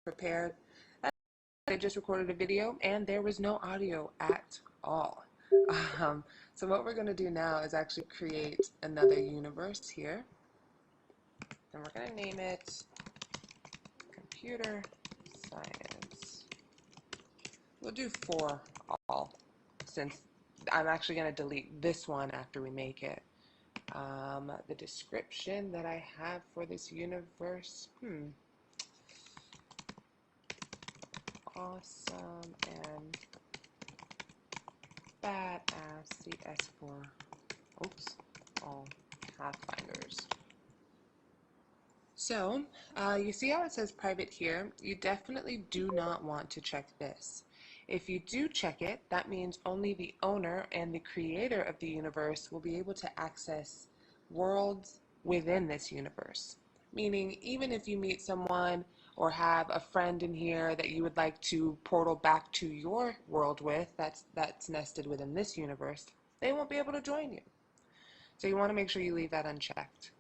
prepared. I just recorded a video and there was no audio at all. Um, so what we're going to do now is actually create another universe here. And we're going to name it Computer Science. We'll do 4 all, since I'm actually going to delete this one after we make it. The description that I have for this universe, awesome and badass CS4, all Pathfinders. So, you see how it says private here? You definitely do not want to check this. If you do check it, that means only the owner and the creator of the universe will be able to access worlds within this universe. Meaning, even if you meet someone or have a friend in here that you would like to portal back to your world with, that's nested within this universe, they won't be able to join you. So you want to make sure you leave that unchecked.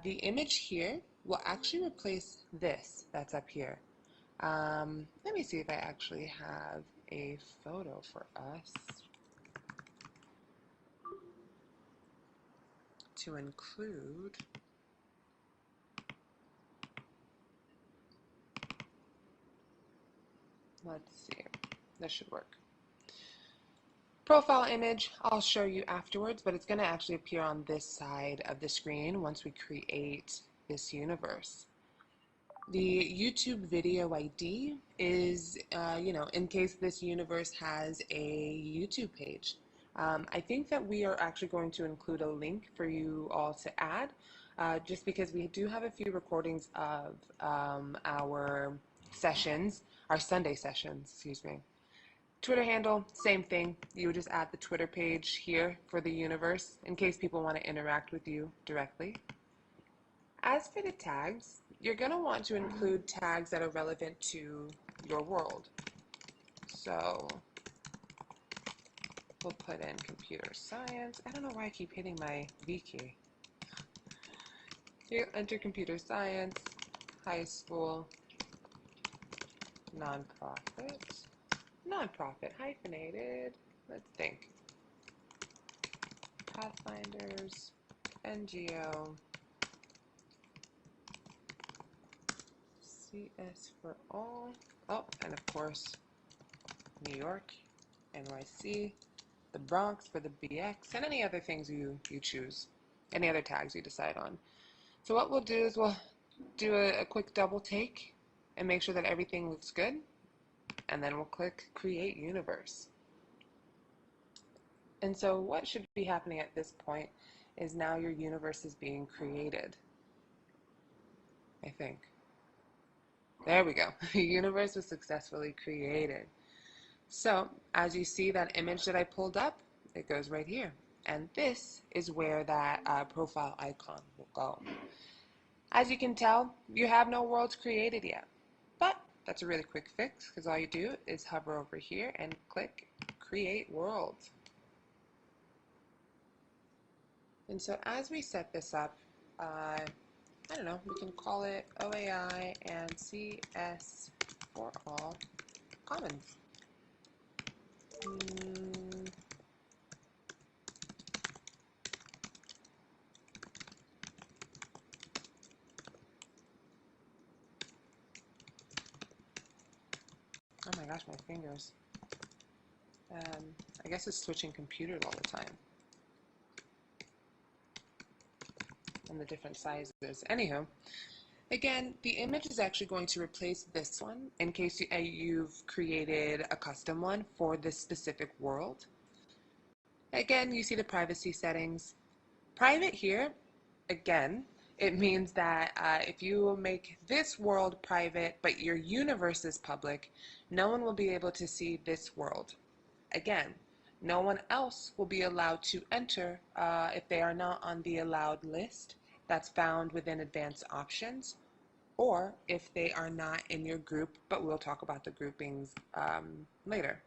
The image here will actually replace this that's up here. Let me see if I actually have a photo for us to include. Let's see, this should work. Profile image, I'll show you afterwards, but it's going to actually appear on this side of the screen once we create this universe. The YouTube video ID is, in case this universe has a YouTube page. I think that we are actually going to include a link for you all to add, just because we do have a few recordings of our sessions, our Sunday sessions, excuse me. Twitter handle, same thing. You would just add the Twitter page here for the universe in case people want to interact with you directly. As for the tags, you're going to want to include tags that are relevant to your world. So we'll put in computer science. I don't know why I keep hitting my V key. Here, enter computer science, high school, nonprofit, hyphenated, let's think, Pathfinders, NGO, CS for all, and of course, New York, NYC, the Bronx for the BX, and any other things you choose, any other tags you decide on. So what we'll do is we'll do a quick double take and make sure that everything looks good, and then we'll click Create Universe. And so what should be happening at this point is now your universe is being created, I think. There we go. The universe was successfully created. So as you see that image that I pulled up, it goes right here. And this is where that profile icon will go. As you can tell, you have no worlds created yet. But that's a really quick fix, because all you do is hover over here and click Create World. And so as we set this up, I don't know, we can call it OAI and CS for all commons. Oh my gosh, my fingers. I guess it's switching computers all the time. And the different sizes. Anywho, again, the image is actually going to replace this one in case you've created a custom one for this specific world. Again, you see the privacy settings. Private here, again, it means that if you make this world private but your universe is public, no one will be able to see this world. Again, no one else will be allowed to enter if they are not on the allowed list that's found within advanced options, or if they are not in your group, but we'll talk about the groupings later.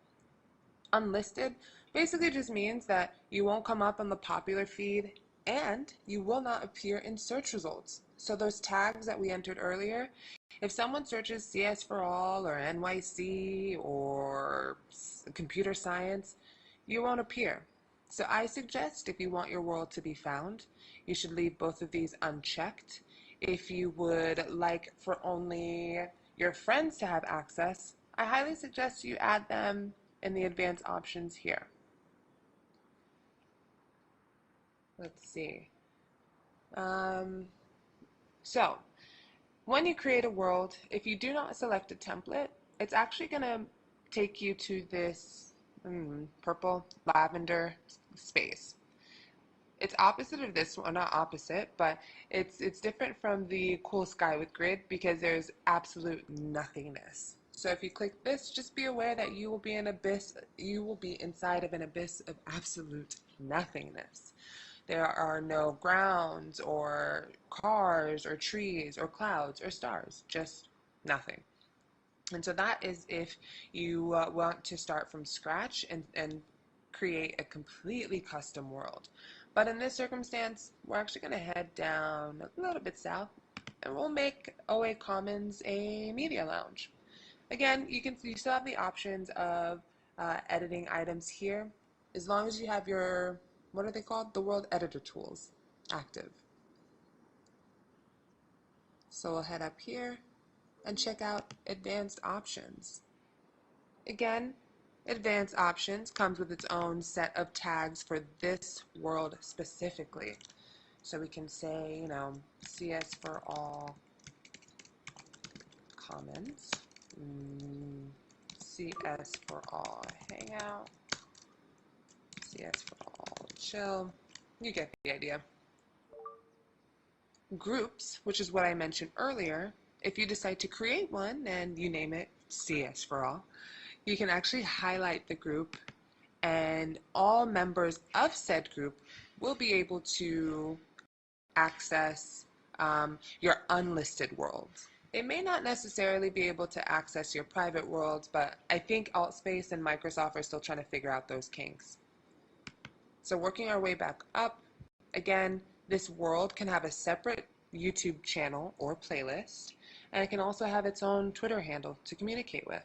Unlisted basically just means that you won't come up on the popular feed and you will not appear in search results. So those tags that we entered earlier, if someone searches CS for all or NYC or computer science, you won't appear. So I suggest if you want your world to be found, you should leave both of these unchecked. If you would like for only your friends to have access, I highly suggest you add them in the advanced options here. Let's see. Um, so when you create a world, if you do not select a template, it's actually going to take you to this purple lavender space. It's opposite of this one, not opposite, but it's different from the cool sky with grid because there's absolute nothingness. So if you click this, just be aware that you will be inside of an abyss of absolute nothingness. There are no grounds or cars or trees or clouds or stars, just nothing. And so that is if you want to start from scratch and create a completely custom world. But in this circumstance, we're actually going to head down a little bit south and we'll make OA Commons a media lounge. Again, you still have the options of editing items here as long as you have your, what are they called? The world editor tools active. So we'll head up here and check out advanced options. Again, advanced options comes with its own set of tags for this world specifically. So we can say, CS for all commons, CS for all hangout, CS for all chill. You get the idea. Groups, which is what I mentioned earlier, if you decide to create one and you name it CS for all, you can actually highlight the group and all members of said group will be able to access your unlisted worlds. They may not necessarily be able to access your private worlds, but I think AltSpace and Microsoft are still trying to figure out those kinks. So working our way back up, again, this world can have a separate YouTube channel or playlist, and it can also have its own Twitter handle to communicate with.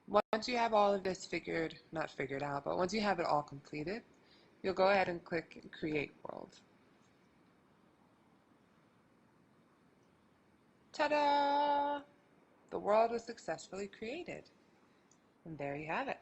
Once you have all of this not figured out, but once you have it all completed, you'll go ahead and click Create World. Ta-da! The world was successfully created. And there you have it.